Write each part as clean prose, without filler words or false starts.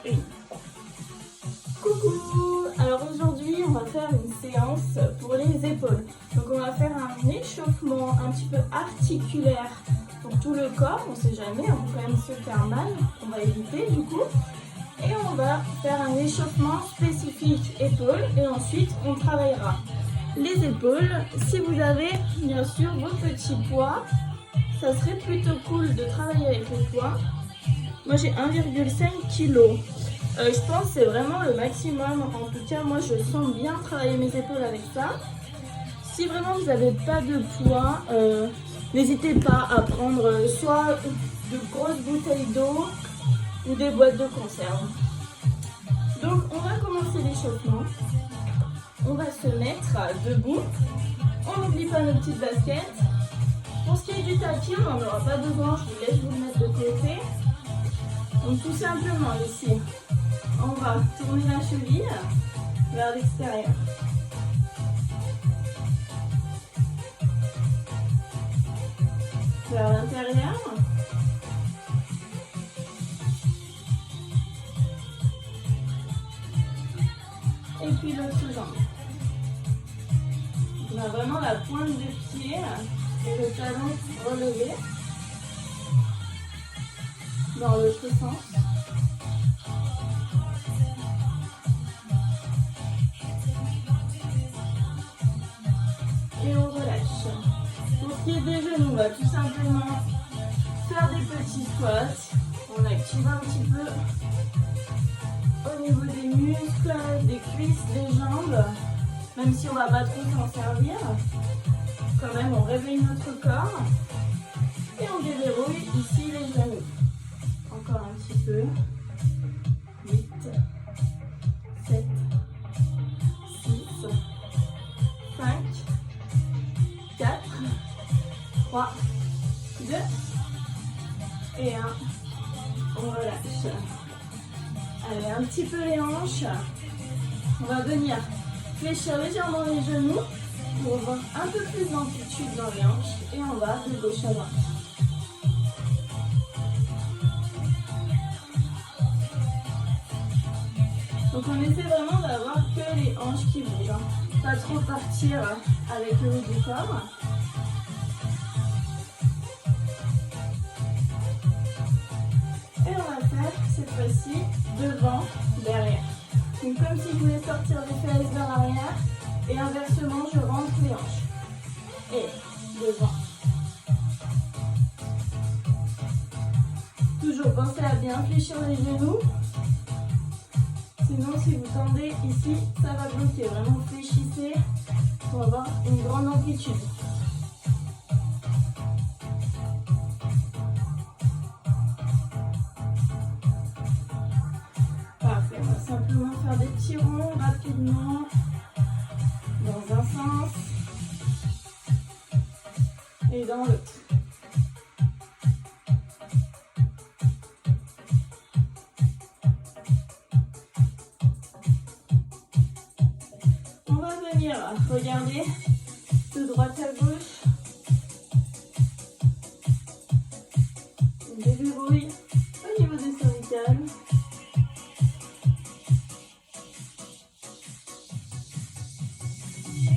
une. Coucou! Alors aujourd'hui, on va faire une séance pour les épaules. Donc on va faire un échauffement un petit peu articulaire pour tout le corps. On ne sait jamais, on peut quand même se faire mal. On va éviter du coup. Et on va faire un échauffement spécifique épaules. Et ensuite, on travaillera les épaules. Si vous avez bien sûr vos petits poids, ça serait plutôt cool de travailler avec les poids. Moi j'ai 1,5 kg. Je pense que c'est vraiment le maximum. En tout cas, moi je sens bien travailler mes épaules avec ça. Si vraiment vous n'avez pas de poids, n'hésitez pas à prendre soit de grosses bouteilles d'eau ou des boîtes de conserve. Donc on va commencer l'échauffement. On va se mettre debout. On n'oublie pas nos petites baskets. Pour ce qui est du tapis, on n'en aura pas besoin. Je vous laisse vous le mettre de côté. Donc tout simplement ici, on va tourner la cheville vers l'extérieur. Vers l'intérieur. Et puis l'autre jambe. On a vraiment la pointe du pied et le talon relevé dans l'autre sens. Et on relâche. Pour ce qui est des genoux, on va tout simplement faire des petits squats. On active un petit peu au niveau des muscles, des cuisses, des jambes. Même si on ne va pas trop s'en servir, quand même on réveille notre corps. Et on déverrouille ici les genoux. Encore un petit peu. 8, 7, 6, 5, 4, 3, 2 et 1. On relâche. Allez, un petit peu les hanches. On va venir fléchir légèrement les genoux pour avoir un peu plus d'amplitude dans les hanches. Et on va de gauche à droite. Donc on essaie vraiment d'avoir que les hanches qui bougent, hein. Pas trop partir avec le haut du corps. Et on va faire cette fois-ci devant, derrière. Donc comme si je voulais sortir les fesses vers l'arrière et inversement je rentre les hanches. Et devant. Toujours pensez à bien fléchir les genoux. Sinon, si vous tendez ici, ça va bloquer. Vraiment, fléchissez pour avoir une grande amplitude. Parfait. On va simplement faire des petits ronds rapidement dans un sens et dans l'autre. Regardez de droite à gauche. On déverrouille au niveau des cervicales.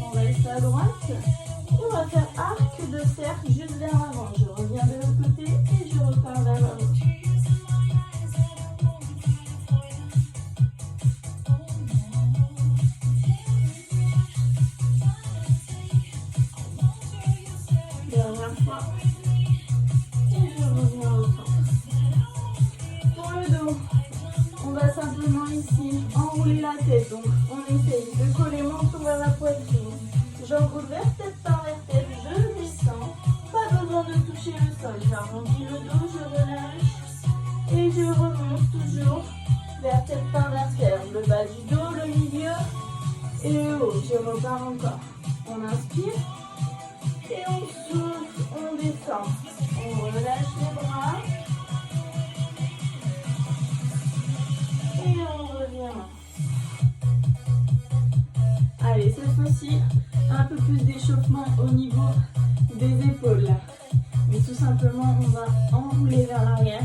On va rester à droite. Et on va faire arc de cercle juste vers l'avant. Je reviens de l'autre côté et je repars vers l'avant. Dernière fois. Et je reviens au centre. Pour le dos, on va simplement ici enrouler la tête. Donc on essaye de coller menton vers la poitrine. J'enroule vertèbre par vertèbre, je descends. Pas besoin de toucher le sol. J'arrondis le dos, je relâche. Et je remonte toujours vertèbre par vertèbre. Le bas du dos, le milieu et le haut. Je repars encore. On inspire. Et on souffle, on descend. On relâche les bras. Et on revient. Allez, cette fois-ci, un peu plus d'échauffement au niveau des épaules. Mais tout simplement, on va enrouler vers l'arrière.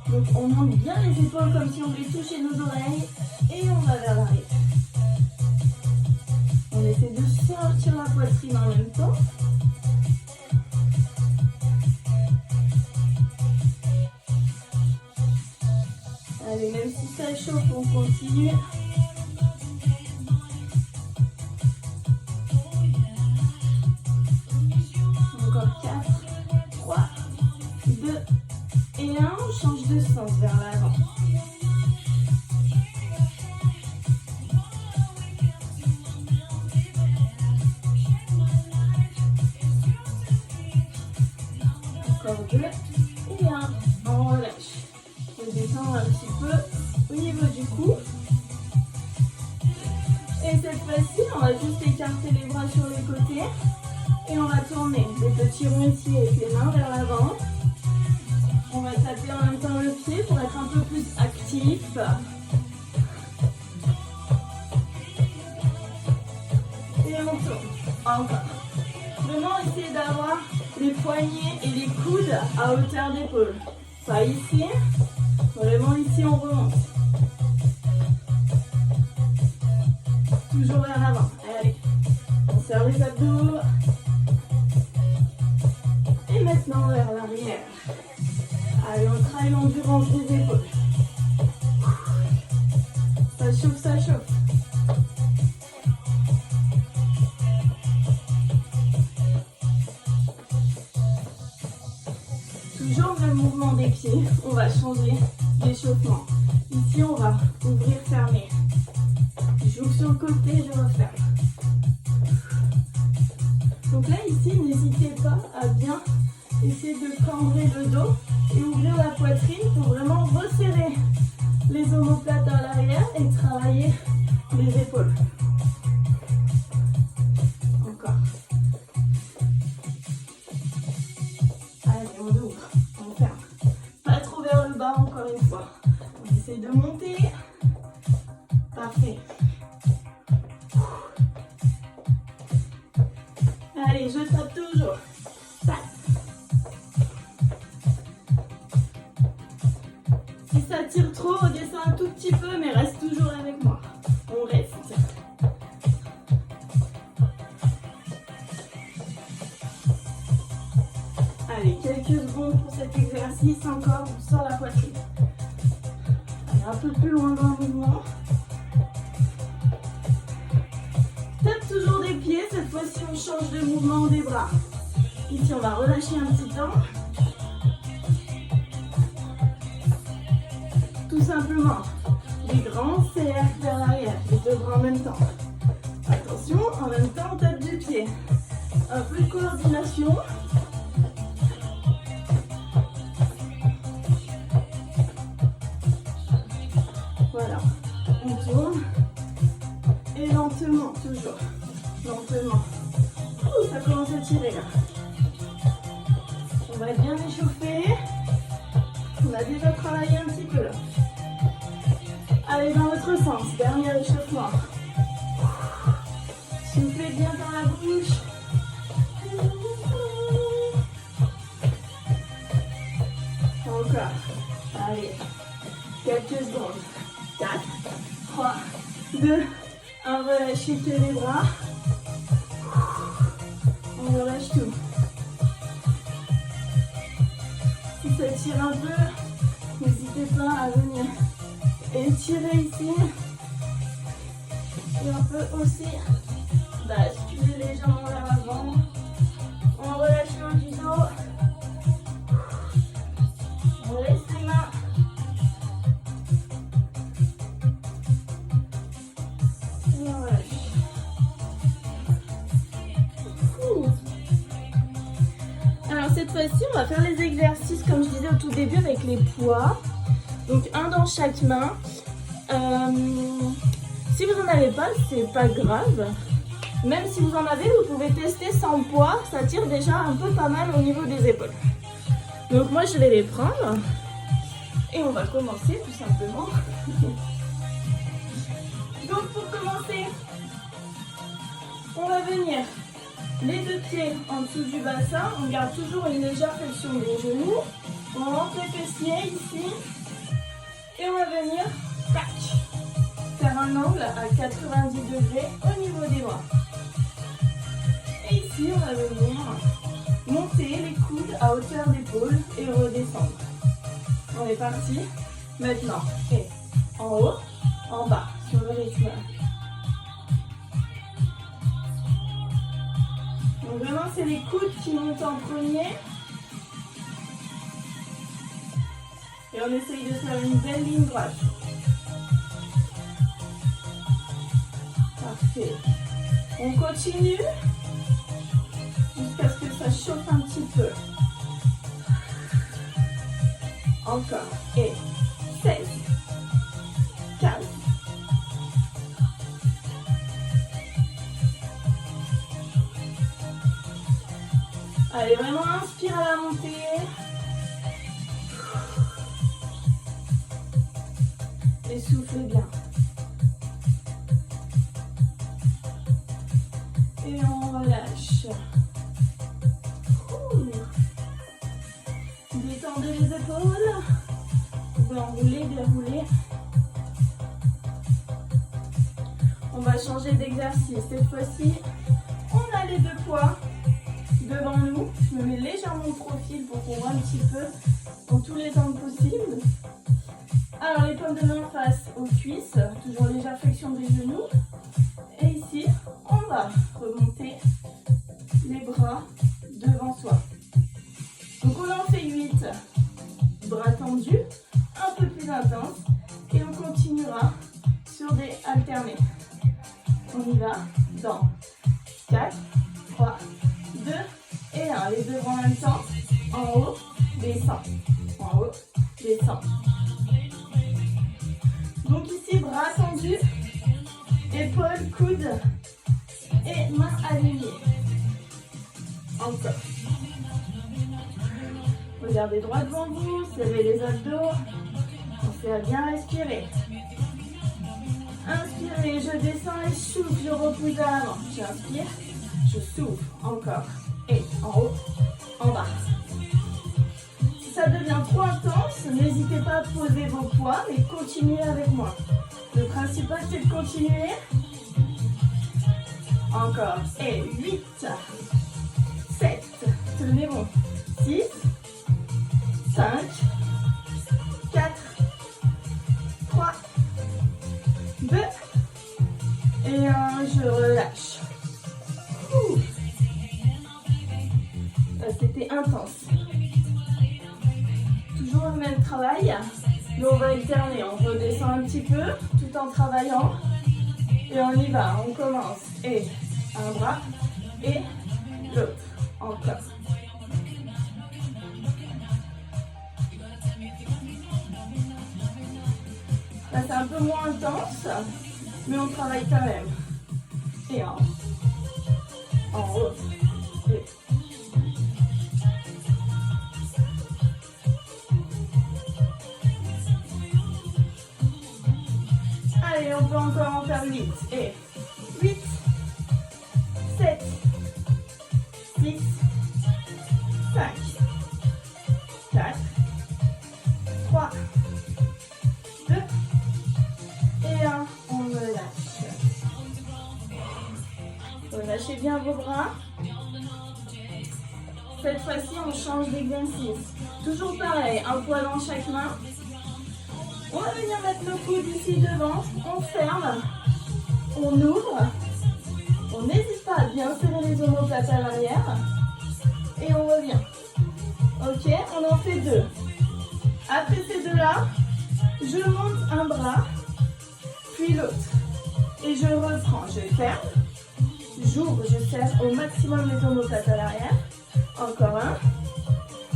Donc on monte bien les épaules comme si on semblait toucher nos oreilles et on va vers l'arrière. On essaie de sortir la poitrine en même temps. Allez, même si ça chauffe, on continue. Encore 4, 3, 2 et 1. On change de sens vers l'avant. Encore 2 et 1. On relâche. On descend un petit peu au niveau du cou. Et cette fois-ci, on va juste écarter les bras sur les côtés. Et on va tourner des petits ronds ici avec les mains vers l'avant. On va taper en même temps le pied pour être un peu plus actif. Et on tourne. Encore. Vraiment essayer d'avoir les poignets et les coudes à hauteur d'épaule. Pas ici. Vraiment ici on remonte. Toujours vers l'avant. Allez. On serre les abdos. Et maintenant vers l'arrière. Allez, on travaille l'endurance des épaules. Ça chauffe, ça chauffe. Toujours le même mouvement des pieds. On va changer d'échauffement. Ici, on va ouvrir, fermer. J'ouvre sur le côté, je referme. Donc là, ici, n'hésitez pas à bien essayer de cambrer le dos et ouvrir la poitrine pour vraiment resserrer les omoplates à l'arrière et travailler les épaules. Encore. Allez, on ouvre, on ferme. Pas trop vers le bas, encore une fois. On essaie de monter. Parfait. Allez, je tape toujours. Tape. Si ça tire trop, redescends un tout petit peu, mais reste toujours avec moi. On reste. Allez, quelques secondes pour cet exercice encore. On sort la poitrine. Allez, un peu plus loin dans le mouvement. Tape toujours des pieds. Cette fois-ci, on change de mouvement des bras. Ici, on va relâcher un petit temps. Tout simplement, des grands cercles vers l'arrière, les deux bras en même temps. Attention, en même temps, on tape du pied. Un peu de coordination. Voilà, on tourne. Et lentement, toujours. Lentement. Ouh, ça commence à tirer là. On va bien échauffer. On a déjà travaillé un petit peu là. Allez dans l'autre sens, dernier échauffement. Soufflez bien dans la bouche. Encore. Allez. Quelques secondes. 4, 3, 2, 1. Relâchez que les bras. On relâche tout. Si ça tire un peu, n'hésitez pas à venir étirer ici. Et on peut aussi basculer légèrement vers l'avant. On relâche le haut du dos. On laisse les mains. Et on relâche. Alors cette fois-ci, on va faire les exercices comme je disais au tout début avec les poids. Donc un dans chaque main. Si vous n'en avez pas, c'est pas grave. Même si vous en avez, vous pouvez tester sans poids. Ça tire déjà un peu pas mal au niveau des épaules. Donc moi je vais les prendre. Et on va commencer tout simplement. Donc pour commencer, on va venir les deux pieds en dessous du bassin. On garde toujours une légère flexion des genoux. On rentre les fessiers ici. Et on va venir, tac, faire un angle à 90 degrés au niveau des bras. Et ici, on va venir monter les coudes à hauteur d'épaule et redescendre. On est parti. Maintenant, et en haut, en bas, sur le rythme. Donc vraiment, c'est les coudes qui montent en premier. Et on essaye de faire une belle ligne droite. Parfait. On continue jusqu'à ce que ça chauffe un petit peu. Encore. Et 16, 15. Allez, vraiment inspire à la montée. Et soufflez bien. Et on relâche. Détendez les épaules. Vous pouvez enrouler, dérouler. On va changer d'exercice. Cette fois-ci, on a les deux poids devant nous. Je me mets légèrement de profil pour qu'on voit un petit peu dans tous les angles possibles. Alors les paumes de main face aux cuisses, toujours légère flexion des genoux. Et ici, on va remonter les bras devant soi. Donc on en fait 8, bras tendus, un peu plus intense. Et on continuera sur des alternés. On y va dans 4, 3, 2 et 1. Les deux bras en même temps. En haut, descend. En haut, descend. Donc ici, bras tendus, épaules, coudes et mains alignées. Encore. Regardez droit devant vous, serrez les abdos. Pensez à bien respirer. Inspirez, je descends et souffle, je repousse à l'avant. J'inspire, je souffle. Encore. Et en haut, en bas. Si ça devient trop intense, n'hésitez pas à poser vos poids, mais continuez avec moi. Le principal, c'est de continuer. Encore. Et 8, 7, tenez bon. 6, 5, 4, 3, 2, et 1, je relâche. C'était intense. Toujours le même travail, mais on va alterner. On redescend un petit peu tout en travaillant. Et on y va, on commence. Et un bras et l'autre. Encore. Là, c'est un peu moins intense, mais on travaille quand même. Et en haut. Et allez, on peut encore en faire 8. Et 8, 7, 6, 5, 4, 3, 2 et 1. On relâche. Relâchez bien vos bras. Cette fois-ci, on change d'exercice. Toujours pareil, un poids dans chaque main. On va venir mettre nos coudes ici devant. On ferme. On ouvre. On n'hésite pas à bien serrer les omoplates à l'arrière. Et on revient. Ok, on en fait 2. Après ces deux-là, je monte un bras, puis l'autre. Et je reprends. Je ferme. J'ouvre, je serre au maximum les omoplates à l'arrière. Encore un.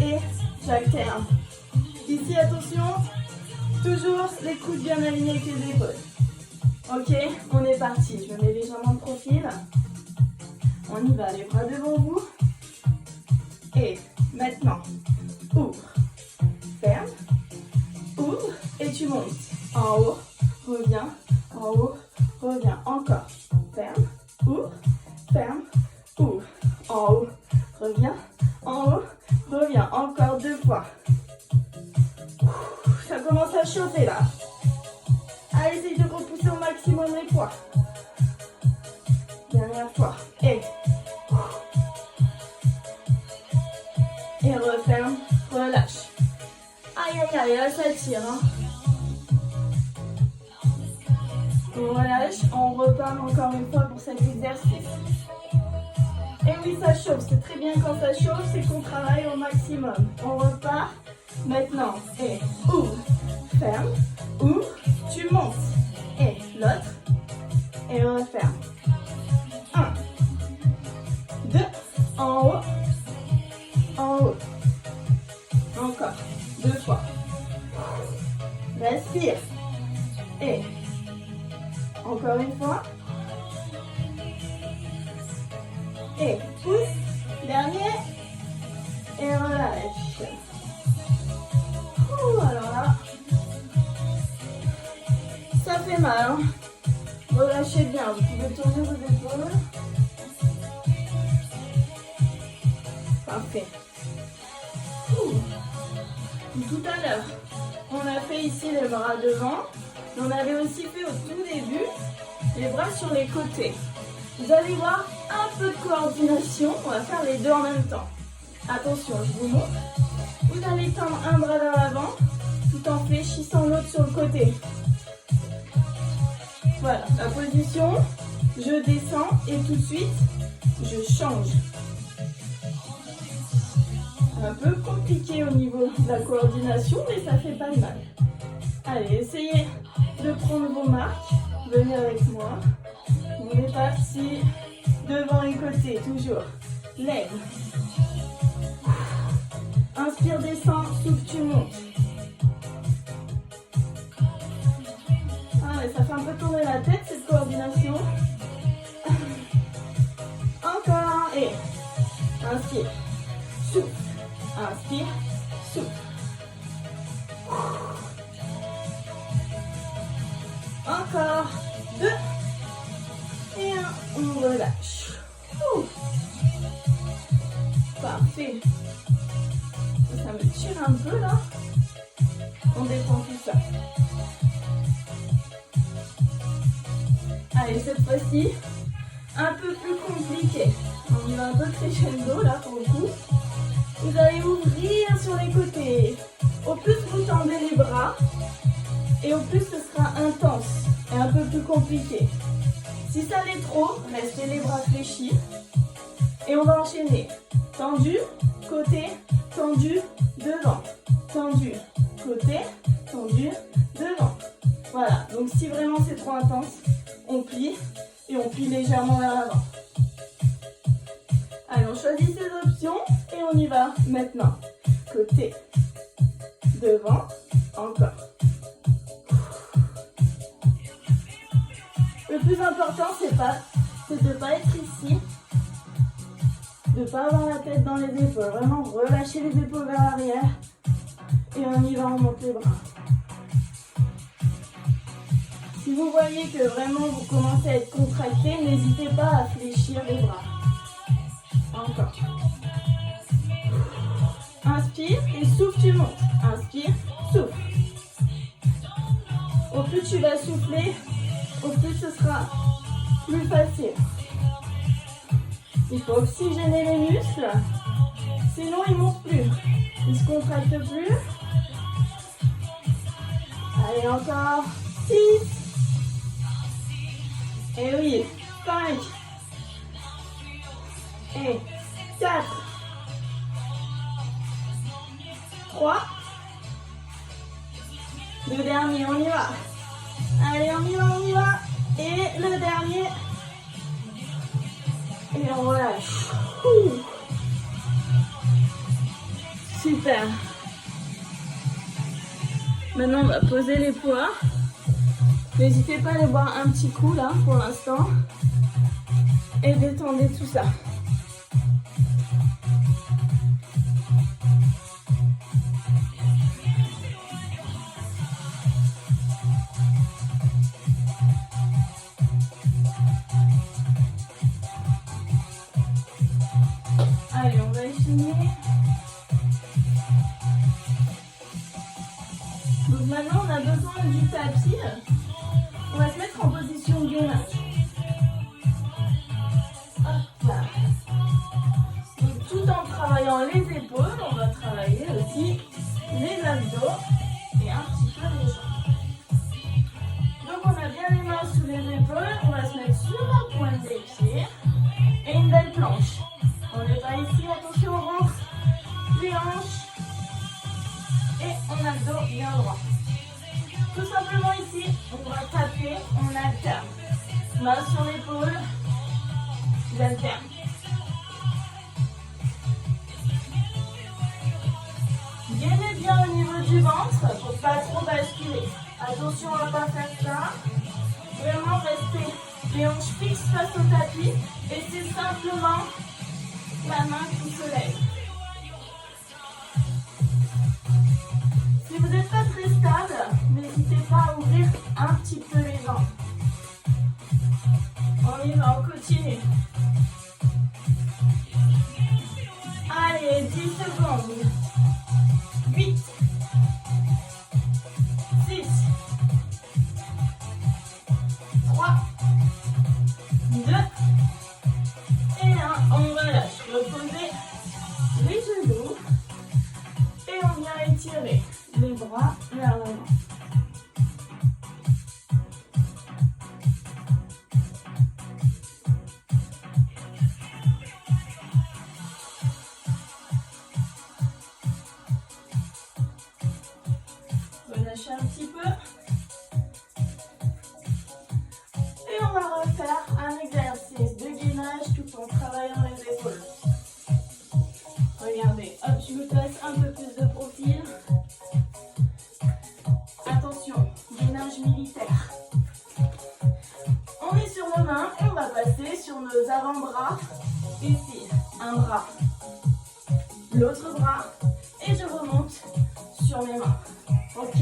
Et j'alterne. Ici, attention, toujours les coudes bien alignés avec les épaules. Ok, on est parti. Je mets légèrement de profil. On y va, les bras devant vous. Et maintenant, ouvre, ferme, ouvre et tu montes. En haut, reviens, en haut, reviens. Encore, ferme, ouvre, en haut, reviens, en haut, reviens. Encore 2 fois. Ça commence à chauffer là. Allez, essaye de repousser au maximum les poids. Dernière fois. Et referme, relâche. Aïe, aïe, aïe, là ça tire. Hein. On relâche, on repart encore une fois pour cet exercice. Et oui, ça chauffe, c'est très bien quand ça chauffe, c'est qu'on travaille au maximum. On repart maintenant. Et ouvre, ferme, ouvre, tu montes. Et l'autre, et referme. 1, 2, en haut, en haut. Encore, 2 fois. Respire. Et encore une fois. Et pousse, dernier, et relâche. Ouh, alors là, ça fait mal, hein. Relâchez bien, vous pouvez tourner vos épaules. Parfait. Ouh. Tout à l'heure, on a fait ici les bras devant. On avait aussi fait au tout début les bras sur les côtés. Vous allez voir un peu de coordination. On va faire les deux en même temps. Attention, je vous montre. Vous allez tendre un bras vers l'avant tout en fléchissant l'autre sur le côté. Voilà, la position. Je descends et tout de suite, je change. Un peu compliqué au niveau de la coordination, mais ça fait pas de mal. Allez, essayez de prendre vos marques. Venez avec moi. On est parti. Devant et côté, toujours. Lève. Inspire, descend, souffle, tu montes. Ah ouais, ça fait un peu tourner la tête, cette coordination. Encore. Et inspire. Souffle. Inspire. Souffle. Encore. 2. Et 1. On relâche. Ouh. Parfait. Ça me tire un peu là. On détend tout ça. Allez, cette fois-ci, un peu plus compliqué. On y va un peu crescendo là pour le coup. Vous allez ouvrir sur les côtés. Au plus vous tendez les bras, et au plus ce sera intense et un peu plus compliqué. Si ça l'est trop, restez les bras fléchis. Et on va enchaîner. Tendu, côté, tendu, devant. Tendu, côté, tendu, devant. Voilà, donc si vraiment c'est trop intense, on plie et on plie légèrement vers l'avant. Allez, on choisit ces options et on y va maintenant. Côté, devant, encore. Le plus important, c'est de ne pas être ici, de ne pas avoir la tête dans les épaules. Vraiment relâcher les épaules vers l'arrière. Et on y va, on monte les bras. Si vous voyez que vraiment vous commencez à être contracté, n'hésitez pas à fléchir les bras. Encore. Inspire et souffle, tu montes. Inspire, souffle. Au plus tu vas souffler, au plus ce sera plus facile. Il faut oxygéner les muscles, sinon ils ne montent plus. Ils ne se contractent plus. Allez, encore 6. Et oui, 5. Et 4. 3. Le dernier, on y va. Allez, on y va, on y va. Et le dernier. Et on relâche. Ouh. Super. Maintenant, on va poser les poids. N'hésitez pas à aller boire un petit coup là pour l'instant. Et détendez tout ça. Allez, on va échiner. Donc maintenant, on a besoin du tapis ici, on va taper, on alterne. Main sur l'épaule, j'alterne. Gainez bien au niveau du ventre pour pas trop basculer. Attention à ne pas faire ça. Vraiment rester les hanches fixes face au tapis et c'est simplement la main qui se lève. Si vous n'êtes pas très stable, n'hésitez pas à ouvrir un petit peu les jambes. On y va, on continue. Allez, 10 secondes. 8, 6, 3, 2 et 1. On relâche. Reposez les genoux et on vient étirer les bras vers l'avant. Relâchez un petit peu. Et on va refaire un exercice de gainage tout en travaillant les épaules. Regardez, hop, je me place un peu plus de profil. Attention, gainage militaire. On est sur nos mains, on va passer sur nos avant-bras. Ici, un bras, l'autre bras, et je remonte sur mes mains. Ok,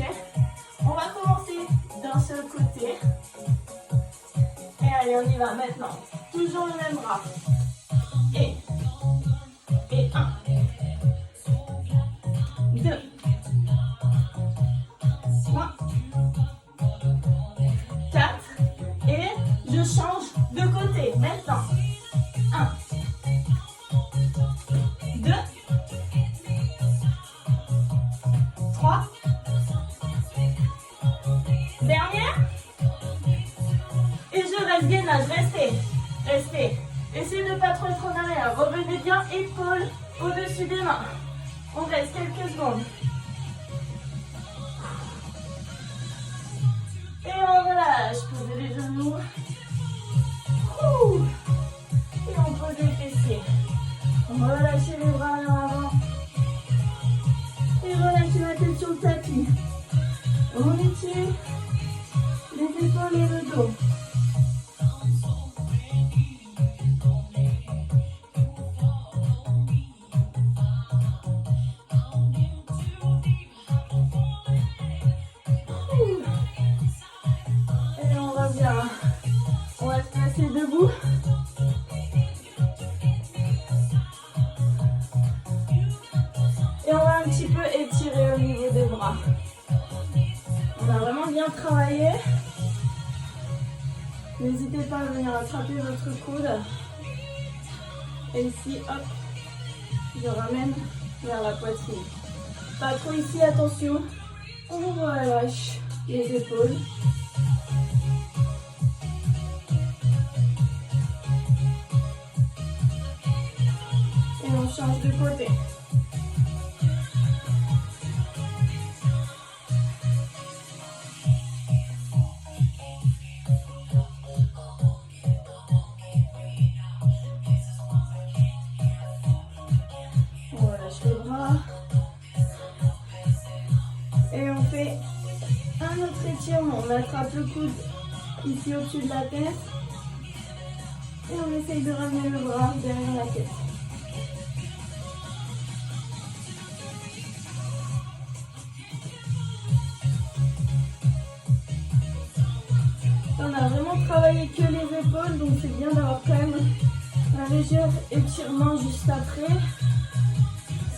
on va commencer d'un seul côté. Et allez, on y va maintenant. Toujours le même bras. Et 1, 2, 3, 4. Et je change de côté. Maintenant. 1, 2, 3. Dernière. Et je reste gainage. Restez. Restez. Essayez de ne pas trop être en arrière. Revenez bien épaules au-dessus des mains. On reste quelques secondes. Et on relâche. Posez les genoux. Et on pose les fessiers. On va relâcher les bras vers l'avant. Et relâchez la tête sur le tapis. On étire les épaules et le dos. Et on revient. On va se placer debout. Et on va un petit peu étirer au niveau des bras. On a vraiment bien travaillé. N'hésitez pas à venir attraper votre coude. Et ici, hop, je ramène vers la poitrine. Pas trop ici, attention. On relâche les épaules. Et on change de côté. Et on fait un autre étirement. On attrape le coude ici au-dessus de la tête. Et on essaye de ramener le bras derrière la tête. On a vraiment travaillé que les épaules, donc c'est bien d'avoir quand même un léger étirement juste après.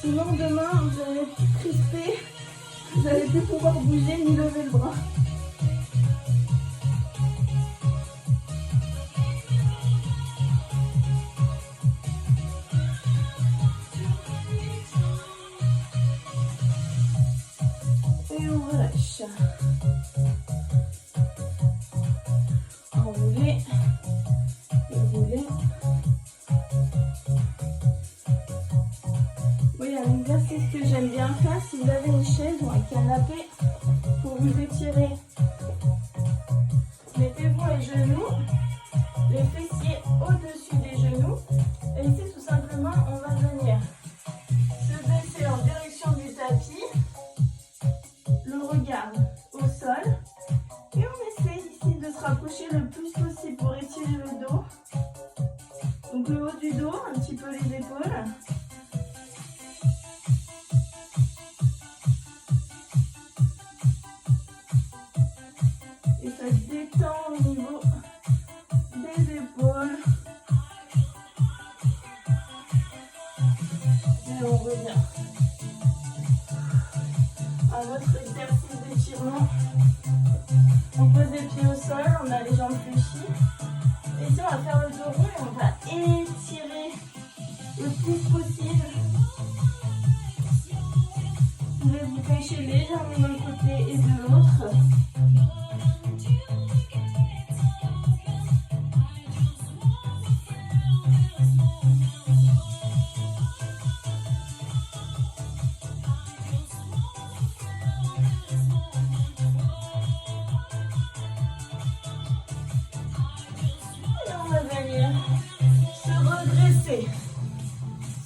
Sinon demain, vous allez être crispé. Vous n'allez plus pouvoir bouger ni lever le bras. Et on relâche. Enrouler. Et rouler. Oui, un exercice que j'aime bien faire, si vous avez une chaise ou un canapé, pour vous étirer se rapprocher le plus possible pour étirer le dos. Donc le haut du dos, un petit peu les épaules. Et ça détend au niveau des épaules. Et on revient à votre exercice d'étirement. On pose les pieds au sol, on a les jambes fléchies. Et ici, on va faire le dos rond et on va étirer le plus possible. Vous pouvez vous pencher légèrement d'un côté et de l'autre.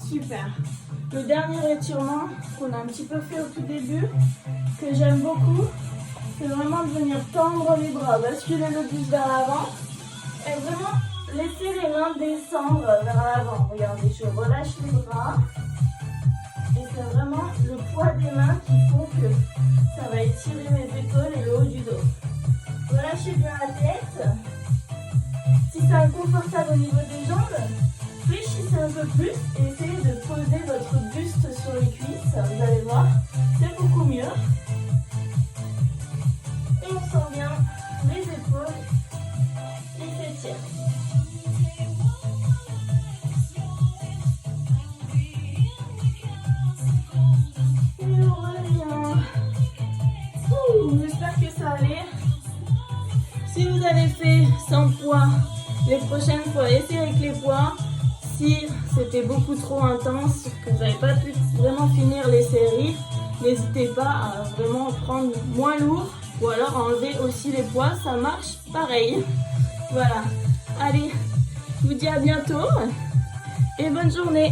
Super. Le dernier étirement qu'on a un petit peu fait au tout début, que j'aime beaucoup, c'est vraiment de venir tendre les bras, basculer le buste vers l'avant et vraiment laisser les mains descendre vers l'avant. Regardez, je relâche les bras et c'est vraiment le poids des mains qui font que ça va étirer mes épaules et le haut du dos. Relâchez bien la tête. Si c'est inconfortable au niveau des jambes, fléchissez un peu plus et essayez de poser votre buste sur les cuisses. Vous allez voir, c'est beaucoup mieux. Et on sent bien les épaules qui s'étirent. Et on revient. J'espère que ça allait. Si vous avez fait sans poids, les prochaines fois, essayez avec les poids. Si c'était beaucoup trop intense, que vous n'avez pas pu vraiment finir les séries, n'hésitez pas à vraiment prendre moins lourd ou alors enlever aussi les poids, ça marche pareil. Voilà, allez, je vous dis à bientôt et bonne journée.